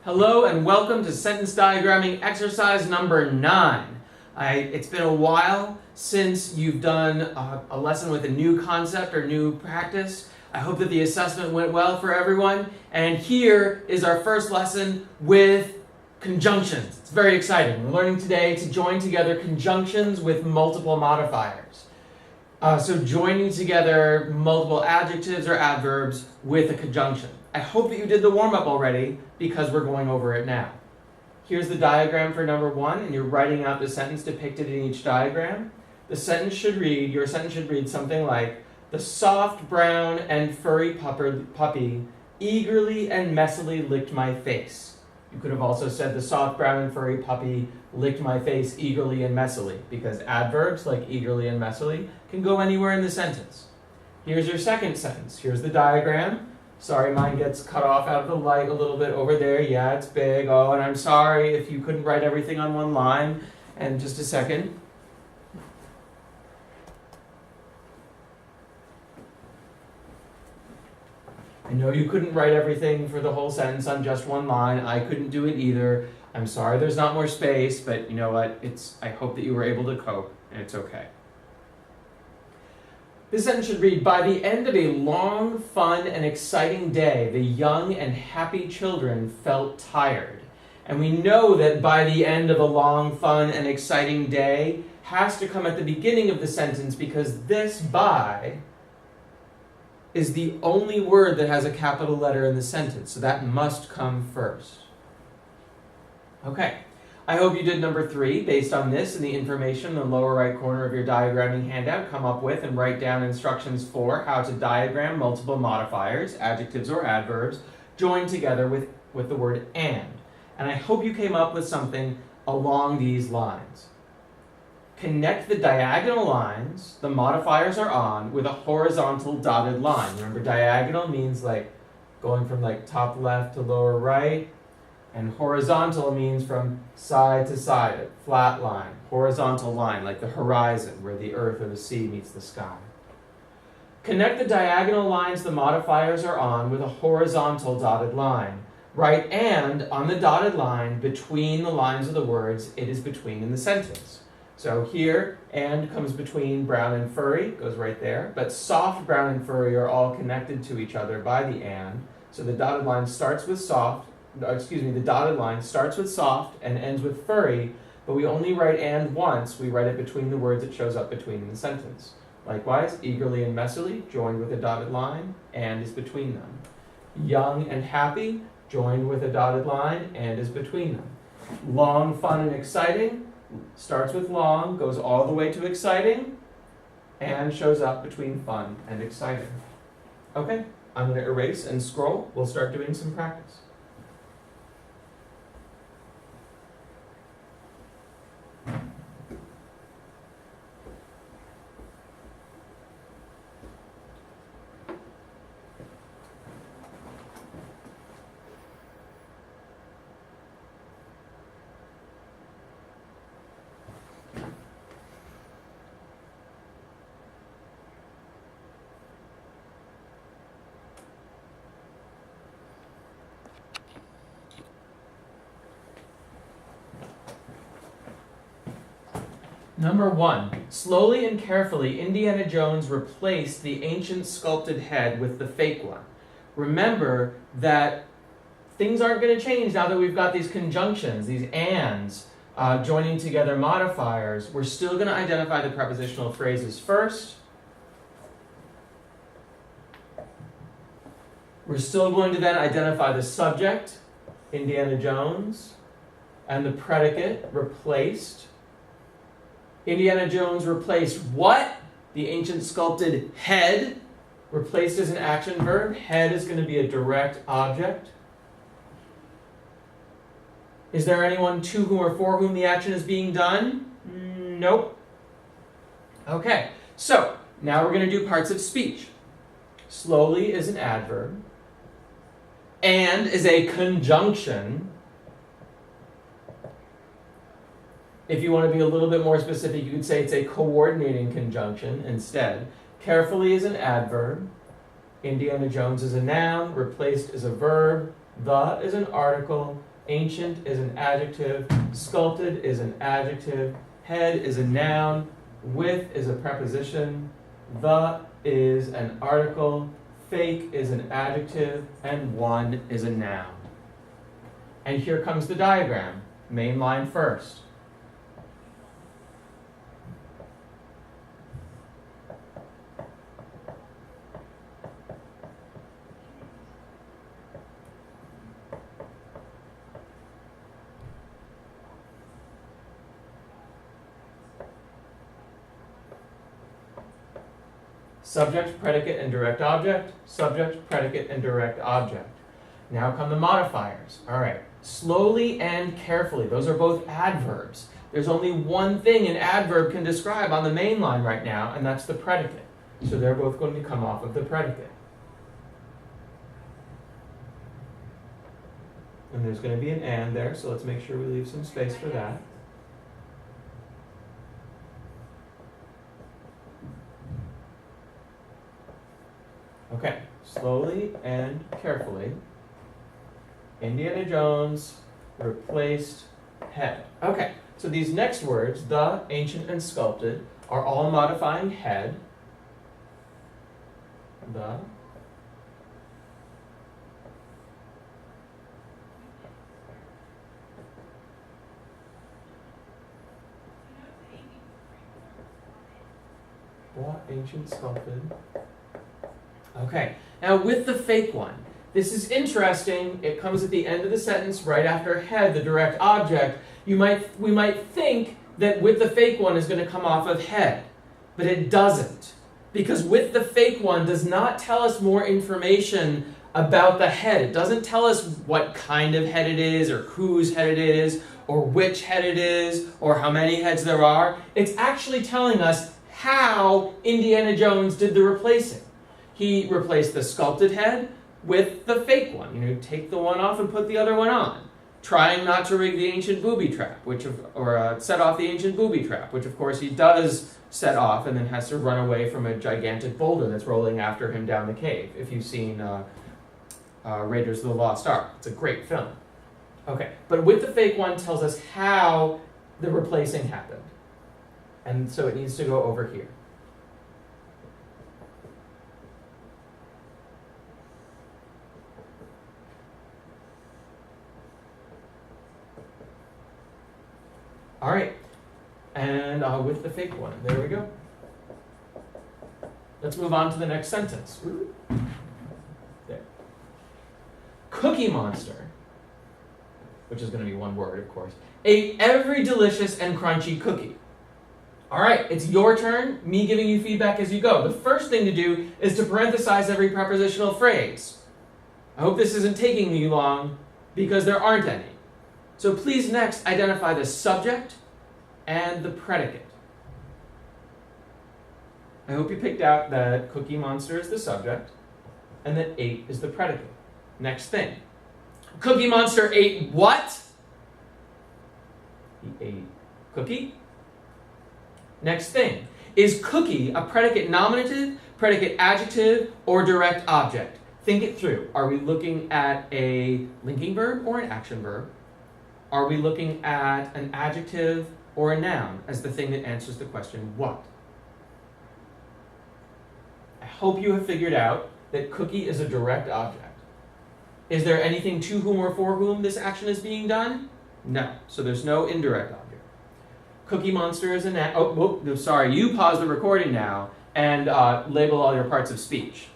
Hello and welcome to sentence diagramming exercise number 9. It's been a while since you've done a lesson with a new concept or new practice. I hope that the assessment went well for everyone. And here is our first lesson with conjunctions. It's very exciting. We're learning today to join together conjunctions with multiple modifiers. So joining together multiple adjectives or adverbs with a conjunction. I hope that you did the warm-up already because we're going over it now. Here's the diagram for number 1, and you're writing out the sentence depicted in each diagram. Your sentence should read something like, the soft brown and furry puppy eagerly and messily licked my face. You could have also said the soft brown and furry puppy licked my face eagerly and messily, because adverbs like eagerly and messily can go anywhere in the sentence. Here's your second sentence. Here's the diagram. Sorry, mine gets cut off out of the light a little bit over there. Yeah, it's big. Oh, and I'm sorry if you couldn't write everything on one line. And just a second. I know you couldn't write everything for the whole sentence on just one line. I couldn't do it either. I'm sorry there's not more space, but you know what? I hope that you were able to cope, and it's okay. This sentence should read, by the end of a long, fun, and exciting day, the young and happy children felt tired. And we know that by the end of a long, fun, and exciting day has to come at the beginning of the sentence because this by is the only word that has a capital letter in the sentence. So that must come first. Okay. I hope you did number 3. Based on this and the information in the lower right corner of your diagramming handout, come up with and write down instructions for how to diagram multiple modifiers, adjectives or adverbs, joined together with the word and. And I hope you came up with something along these lines. Connect the diagonal lines the modifiers are on with a horizontal dotted line. Remember, diagonal means like going from like top left to lower right. And horizontal means from side to side, a flat line, horizontal line, like the horizon, where the earth or the sea meets the sky. Connect the diagonal lines the modifiers are on with a horizontal dotted line. Write and on the dotted line between the lines of the words it is between in the sentence. So here, and comes between brown and furry, goes right there, but soft, brown, and furry are all connected to each other by the and. So the dotted line starts with soft, the dotted line starts with soft and ends with furry, but we only write and once. We write it between the words it shows up between in the sentence. Likewise, eagerly and messily, joined with a dotted line, and is between them. Young and happy, joined with a dotted line, and is between them. Long, fun, and exciting, starts with long, goes all the way to exciting, and shows up between fun and exciting. Okay, I'm going to erase and scroll. We'll start doing some practice. Number 1, slowly and carefully, Indiana Jones replaced the ancient sculpted head with the fake one. Remember that things aren't going to change now that we've got these conjunctions, these ands, joining together modifiers. We're still going to identify the prepositional phrases first. We're still going to then identify the subject, Indiana Jones, and the predicate, replaced. Indiana Jones replaced what? The ancient sculpted head, replaced as an action verb. Head is going to be a direct object. Is there anyone to whom or for whom the action is being done? Nope. Okay, so now we're going to do parts of speech. Slowly is an adverb. And is a conjunction. If you want to be a little bit more specific, you could say it's a coordinating conjunction instead. Carefully is an adverb. Indiana Jones is a noun. Replaced is a verb. The is an article. Ancient is an adjective. Sculpted is an adjective. Head is a noun. With is a preposition. The is an article. Fake is an adjective. And one is a noun. And here comes the diagram. Main line first. Subject, predicate, and direct object. Subject, predicate, and direct object. Now come the modifiers. All right. Slowly and carefully. Those are both adverbs. There's only one thing an adverb can describe on the main line right now, and that's the predicate. So they're both going to come off of the predicate. And there's going to be an and there, so let's make sure we leave some space for that. Okay, slowly and carefully. Indiana Jones replaced head. Okay, so these next words, the, ancient, and sculpted, are all modifying head. The. The, ancient, sculpted. Okay, now with the fake one, this is interesting. It comes at the end of the sentence right after head, the direct object. We might think that with the fake one is going to come off of head, but it doesn't. Because with the fake one does not tell us more information about the head. It doesn't tell us what kind of head it is, or whose head it is, or which head it is, or how many heads there are. It's actually telling us how Indiana Jones did the replacing. He replaced the sculpted head with the fake one. You know, take the one off and put the other one on. Trying not to rig the ancient booby trap, set off the ancient booby trap, which of course he does set off and then has to run away from a gigantic boulder that's rolling after him down the cave. If you've seen Raiders of the Lost Ark, it's a great film. Okay, but with the fake one tells us how the replacing happened. And so it needs to go over here. All right, and with the fake one, there we go. Let's move on to the next sentence. There. Cookie Monster, which is going to be one word, of course, ate every delicious and crunchy cookie. All right, it's your turn, me giving you feedback as you go. The first thing to do is to parenthesize every prepositional phrase. I hope this isn't taking you long, because there aren't any. So please next identify the subject and the predicate. I hope you picked out that Cookie Monster is the subject and that ate is the predicate. Next thing. Cookie Monster ate what? He ate cookie. Next thing. Is cookie a predicate nominative, predicate adjective, or direct object? Think it through. Are we looking at a linking verb or an action verb? Are we looking at an adjective or a noun as the thing that answers the question, what? I hope you have figured out that cookie is a direct object. Is there anything to whom or for whom this action is being done? No. So there's no indirect object. Cookie Monster is a noun. Oh, no, sorry. You pause the recording now and label all your parts of speech.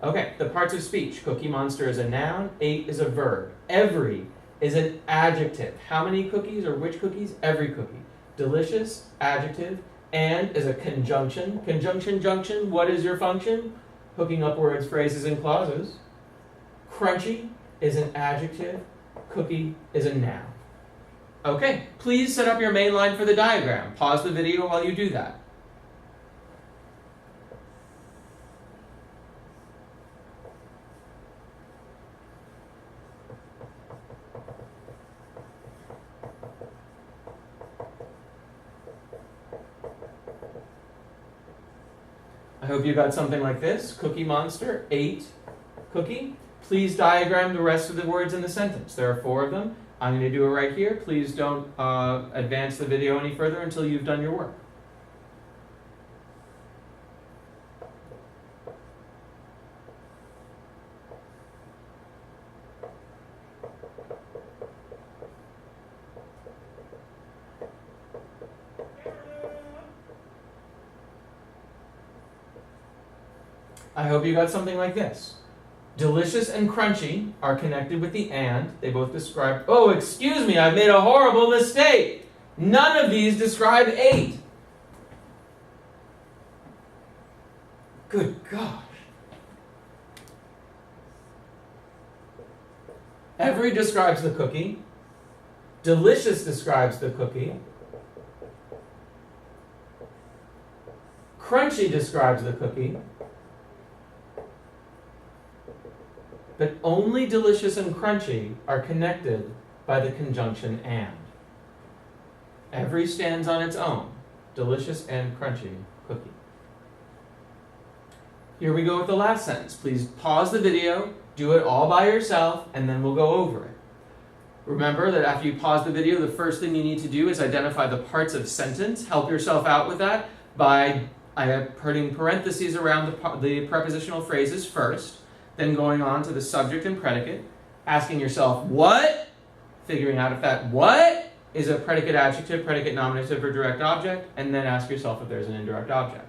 Okay, the parts of speech. Cookie Monster is a noun. Ate is a verb. Every is an adjective. How many cookies or which cookies? Every cookie. Delicious, adjective. And is a conjunction. Conjunction, junction, what is your function? Hooking up words, phrases, and clauses. Crunchy is an adjective. Cookie is a noun. Okay, please set up your main line for the diagram. Pause the video while you do that. I hope you got something like this. Cookie Monster ate cookie. please diagram the rest of the words in the sentence. There are 4 of them. I'm going to do it right here. Please don't advance the video any further until you've done your work. I hope you got something like this. Delicious and crunchy are connected with the and. They both describe... Oh, excuse me, I've made a horrible mistake. None of these describe 8. Good gosh. Every describes the cookie. Delicious describes the cookie. Crunchy describes the cookie. But only delicious and crunchy are connected by the conjunction and. Every stands on its own. Delicious and crunchy cookie. Here we go with the last sentence. Please pause the video, do it all by yourself, and then we'll go over it. Remember that after you pause the video, the first thing you need to do is identify the parts of sentence. Help yourself out with that by putting parentheses around the prepositional phrases first. Then going on to the subject and predicate, asking yourself, what? Figuring out if that what is a predicate adjective, predicate nominative, or direct object, and then ask yourself if there's an indirect object.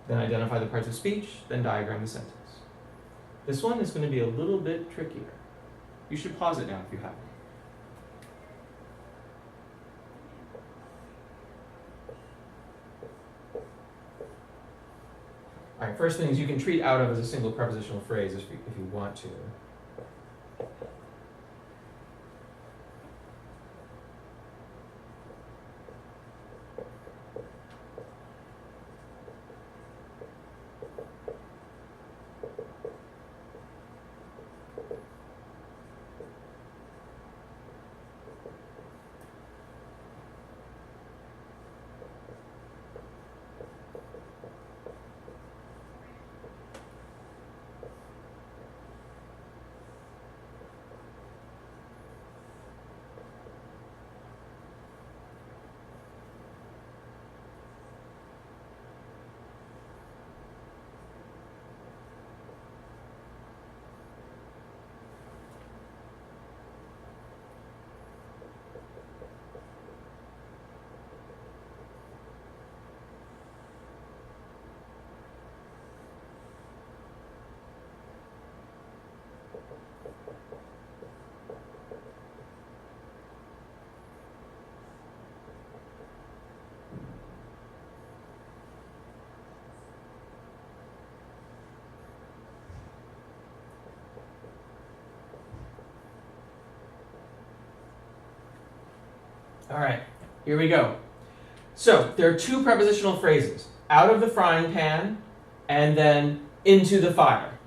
Then identify the parts of speech, then diagram the sentence. This one is going to be a little bit trickier. You should pause it now if you haven't. All right, first thing is you can treat out of as a single prepositional phrase if you want to. All right, here we go. So there are 2 prepositional phrases, out of the frying pan and then into the fire.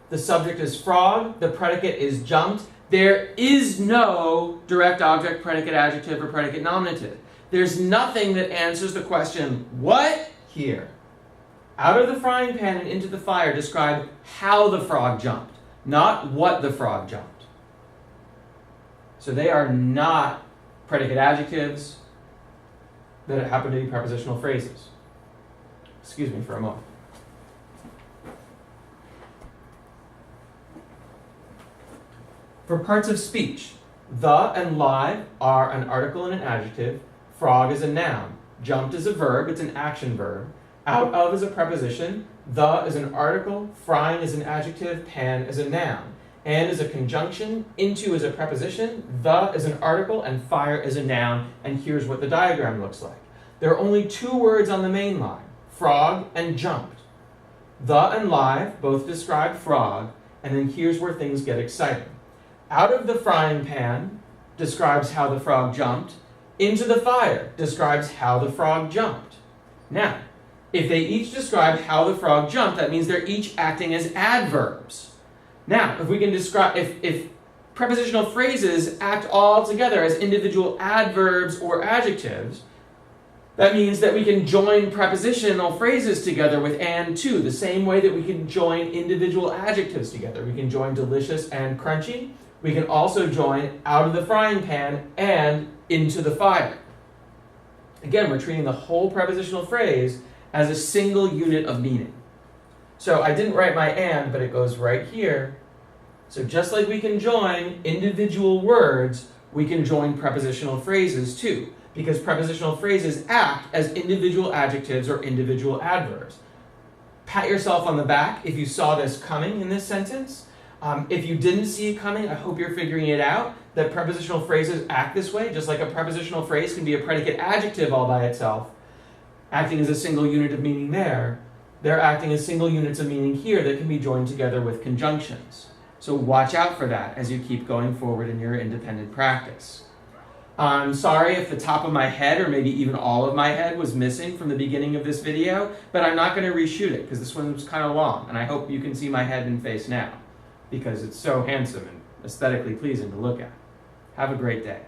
The subject is frog, the predicate is jumped. There is no direct object, predicate adjective, or predicate nominative. There's nothing that answers the question, what? Here. Out of the frying pan and into the fire describe how the frog jumped, not what the frog jumped. So they are not predicate adjectives that happen to be prepositional phrases. Excuse me for a moment. For parts of speech, the and live are an article and an adjective. Frog is a noun. Jumped is a verb. It's an action verb. Out of is a preposition. The is an article. Frying is an adjective. Pan is a noun. And is a conjunction, into is a preposition, the is an article, and fire is a noun, and here's what the diagram looks like. There are only 2 words on the main line, frog and jumped. The and live both describe frog, and then here's where things get exciting. Out of the frying pan describes how the frog jumped, into the fire describes how the frog jumped. Now, if they each describe how the frog jumped, that means they're each acting as adverbs. Now, if we can describe, if prepositional phrases act all together as individual adverbs or adjectives, That means that we can join prepositional phrases together with and to, the same way that we can join individual adjectives together. We can join delicious and crunchy. We can also join out of the frying pan and into the fire. Again, we're treating the whole prepositional phrase as a single unit of meaning. So I didn't write my and, but it goes right here. So just like we can join individual words, we can join prepositional phrases too, because prepositional phrases act as individual adjectives or individual adverbs. Pat yourself on the back if you saw this coming in this sentence. If you didn't see it coming, I hope you're figuring it out, that prepositional phrases act this way, just like a prepositional phrase can be a predicate adjective all by itself, acting as a single unit of meaning there. They're acting as single units of meaning here that can be joined together with conjunctions. So watch out for that as you keep going forward in your independent practice. I'm sorry if the top of my head or maybe even all of my head was missing from the beginning of this video, but I'm not going to reshoot it because this one was kind of long, and I hope you can see my head and face now because it's so handsome and aesthetically pleasing to look at. Have a great day.